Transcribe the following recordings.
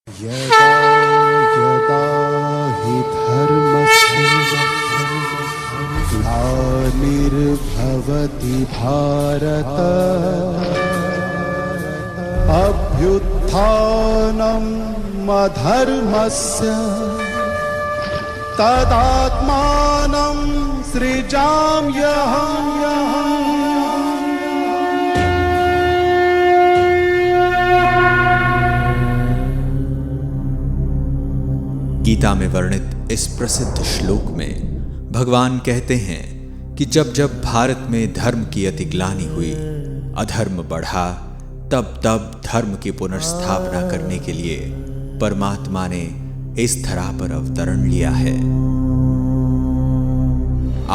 यदा यदा हि धर्मस्य ग्लानिर्भवति भारत अभ्युत्थानम् अधर्मस्य तदात्मानं सृजाम्यहम्। गीता में वर्णित इस प्रसिद्ध श्लोक में भगवान कहते हैं कि जब जब भारत में धर्म की अतिग्लानि हुई, अधर्म बढ़ा, तब तब धर्म की पुनर्स्थापना करने के लिए परमात्मा ने इस धरा पर अवतरण लिया है।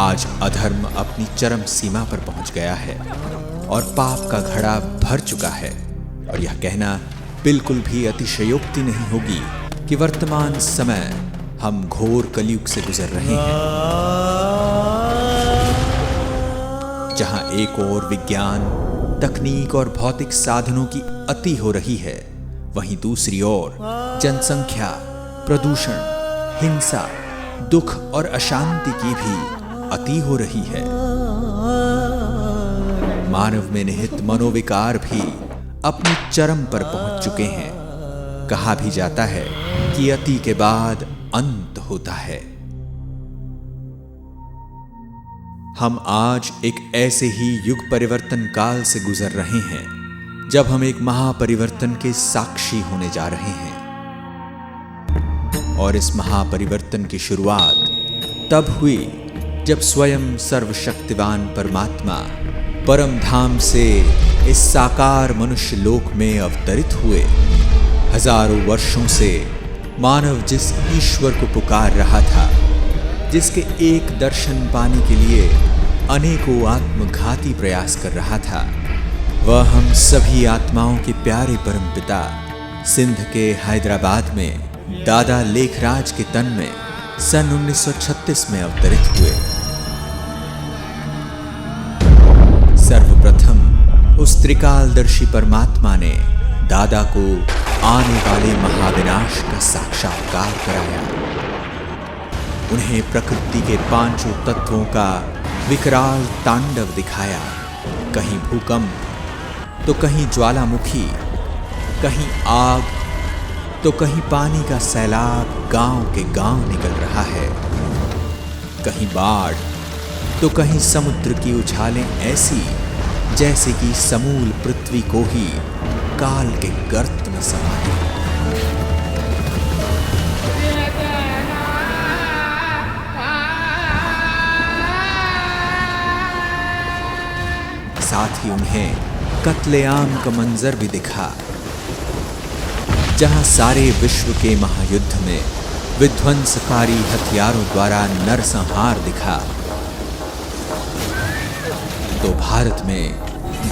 आज अधर्म अपनी चरम सीमा पर पहुंच गया है और पाप का घड़ा भर चुका है, और यह कहना बिल्कुल भी अतिशयोक्ति नहीं होगी कि वर्तमान समय हम घोर कलयुग से गुजर रहे हैं, जहां एक ओर विज्ञान, तकनीक और भौतिक साधनों की अति हो रही है, वहीं दूसरी ओर जनसंख्या, प्रदूषण, हिंसा, दुख और अशांति की भी अति हो रही है। मानव में निहित मनोविकार भी अपनी चरम पर पहुंच चुके हैं। कहा भी जाता है कि अति के बाद अंत होता है। हम आज एक ऐसे ही युग परिवर्तन काल से गुजर रहे हैं जब हम एक महापरिवर्तन के साक्षी होने जा रहे हैं, और इस महापरिवर्तन की शुरुआत तब हुई जब स्वयं सर्वशक्तिवान परमात्मा परम धाम से इस साकार मनुष्य लोक में अवतरित हुए। हजारों वर्षों से मानव जिस ईश्वर को पुकार रहा था, जिसके एक दर्शन पाने के लिए अनेकों आत्मघाती प्रयास कर रहा था, वह हम सभी आत्माओं के प्यारे परमपिता सिंध के हैदराबाद में दादा लेखराज के तन में सन 1936 में अवतरित हुए। सर्वप्रथम उस त्रिकालदर्शी परमात्मा ने दादा को आने वाले महाविनाश का साक्षात्कार कराया। उन्हें प्रकृति के पांचों तत्वों का विकराल तांडव दिखाया। कहीं भूकंप तो कहीं ज्वालामुखी, कहीं आग तो कहीं पानी का सैलाब गांव के गांव निकल रहा है, कहीं बाढ़ तो कहीं समुद्र की उछालें ऐसी जैसे कि समूल पृथ्वी को ही काल के गर्त में समाये। साथ ही उन्हें कत्लेआम का मंजर भी दिखा, जहां सारे विश्व के महायुद्ध में विध्वंसकारी हथियारों द्वारा नरसंहार दिखा, तो भारत में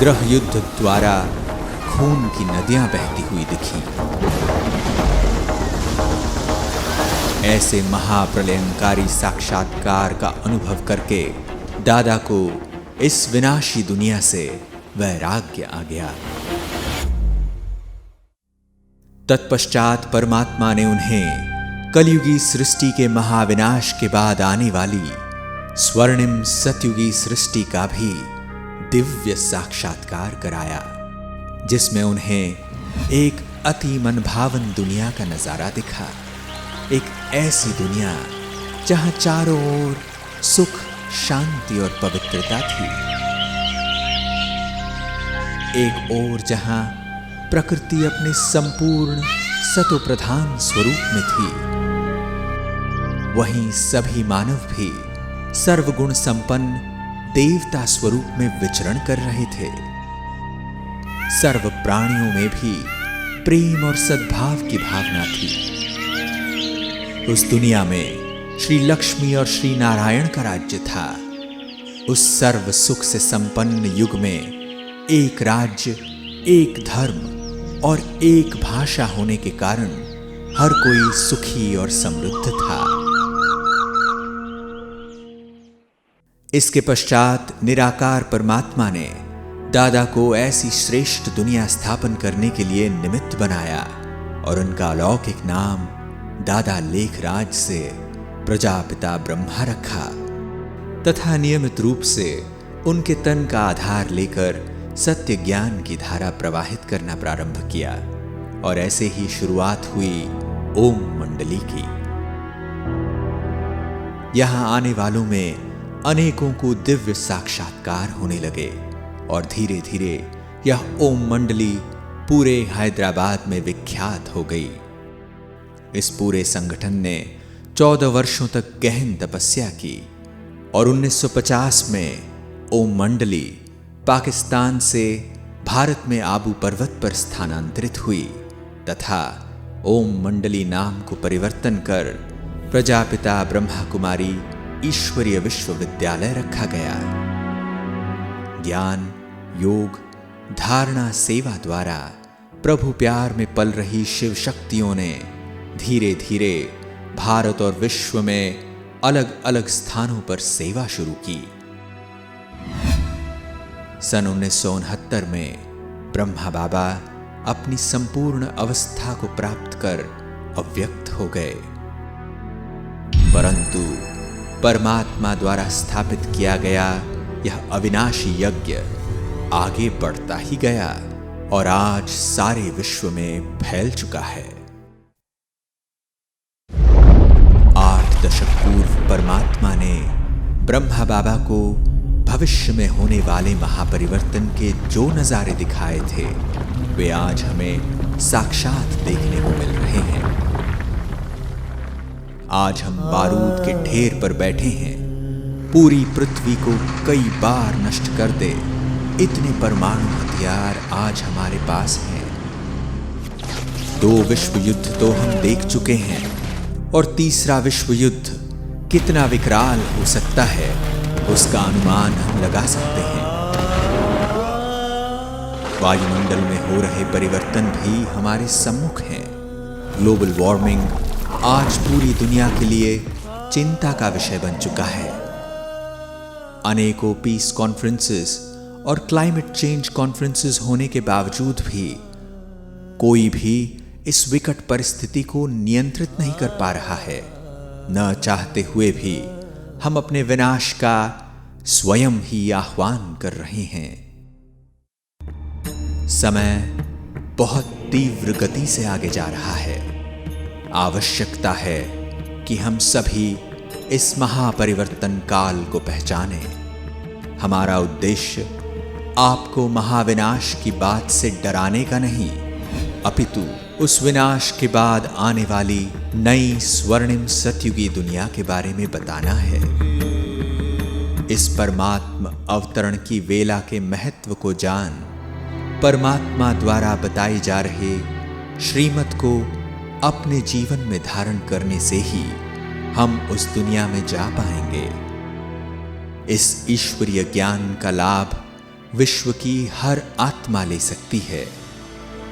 गृह युद्ध द्वारा खून की नदियां बहती हुई दिखी। ऐसे महाप्रलयंकारी साक्षात्कार का अनुभव करके दादा को इस विनाशी दुनिया से वैराग्य आ गया। तत्पश्चात परमात्मा ने उन्हें कलयुगी सृष्टि के महाविनाश के बाद आने वाली स्वर्णिम सतयुगी सृष्टि का भी दिव्य साक्षात्कार कराया, जिसमें उन्हें एक अति मनभावन दुनिया का नजारा दिखा। एक ऐसी दुनिया जहां चारों ओर सुख, शांति और पवित्रता थी। एक ओर जहां प्रकृति अपने संपूर्ण सतोप्रधान स्वरूप में थी, वहीं सभी मानव भी सर्वगुण संपन्न देवता स्वरूप में विचरण कर रहे थे। सर्व प्राणियों में भी प्रेम और सद्भाव की भावना थी। उस दुनिया में श्री लक्ष्मी और श्री नारायण का राज्य था। उस सर्व सुख से संपन्न युग में एक राज्य, एक धर्म और एक भाषा होने के कारण हर कोई सुखी और समृद्ध था। इसके पश्चात निराकार परमात्मा ने दादा को ऐसी श्रेष्ठ दुनिया स्थापन करने के लिए निमित्त बनाया और उनका अलौकिक नाम दादा लेखराज से प्रजापिता ब्रह्मा रखा तथा नियमित रूप से उनके तन का आधार लेकर सत्य ज्ञान की धारा प्रवाहित करना प्रारंभ किया और ऐसे ही शुरुआत हुई ओम मंडली की। यहां आने वालों में अनेकों को दिव्य साक्षात्कार होने लगे और धीरे धीरे यह ओम मंडली पूरे हैदराबाद में विख्यात हो गई। इस पूरे संगठन ने 14 वर्षों तक गहन तपस्या की और 1950 में ओम मंडली पाकिस्तान से भारत में आबू पर्वत पर स्थानांतरित हुई तथा ओम मंडली नाम को परिवर्तन कर प्रजापिता ब्रह्मा कुमारी ईश्वरीय विश्वविद्यालय रखा गया। ज्ञान, योग, धारणा, सेवा द्वारा प्रभु प्यार में पल रही शिव शक्तियों ने धीरे धीरे भारत और विश्व में अलग अलग स्थानों पर सेवा शुरू की। सन 1969 में ब्रह्मा बाबा अपनी संपूर्ण अवस्था को प्राप्त कर अव्यक्त हो गए, परंतु परमात्मा द्वारा स्थापित किया गया यह अविनाशी यज्ञ आगे बढ़ता ही गया और आज सारे विश्व में फैल चुका है। 8 दशक पूर्व परमात्मा ने ब्रह्मा बाबा को भविष्य में होने वाले महापरिवर्तन के जो नजारे दिखाए थे वे आज हमें साक्षात देखने को मिल रहे हैं। आज हम बारूद के ढेर पर बैठे हैं, पूरी पृथ्वी को कई बार नष्ट कर दे इतने परमाणु हथियार आज हमारे पास हैं। 2 विश्व युद्ध तो हम देख चुके हैं और तीसरा विश्व युद्ध कितना विकराल हो सकता है उसका अनुमान हम लगा सकते हैं। वायुमंडल में हो रहे परिवर्तन भी हमारे सम्मुख हैं। ग्लोबल वार्मिंग आज पूरी दुनिया के लिए चिंता का विषय बन चुका है। अनेकों पीस कॉन्फ्रेंसेस और क्लाइमेट चेंज कॉन्फ्रेंसेस होने के बावजूद भी कोई भी इस विकट परिस्थिति को नियंत्रित नहीं कर पा रहा है। न चाहते हुए भी हम अपने विनाश का स्वयं ही आह्वान कर रहे हैं। समय बहुत तीव्र गति से आगे जा रहा है। आवश्यकता है कि हम सभी इस महापरिवर्तन काल को पहचानें। हमारा उद्देश्य आपको महाविनाश की बात से डराने का नहीं, अपितु उस विनाश के बाद आने वाली नई स्वर्णिम सतयुगी दुनिया के बारे में बताना है। इस परमात्मा अवतरण की वेला के महत्व को जान परमात्मा द्वारा बताई जा रहे श्रीमत को अपने जीवन में धारण करने से ही हम उस दुनिया में जा पाएंगे। इस ईश्वरीय ज्ञान का लाभ विश्व की हर आत्मा ले सकती है,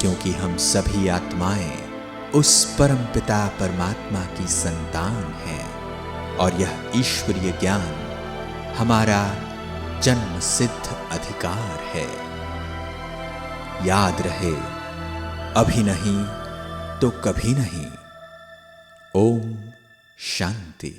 क्योंकि हम सभी आत्माएं उस परम पिता परमात्मा की संतान हैं और यह ईश्वरीय ज्ञान हमारा जन्म सिद्ध अधिकार है। याद रहे, अभी नहीं तो कभी नहीं। ओम शांति।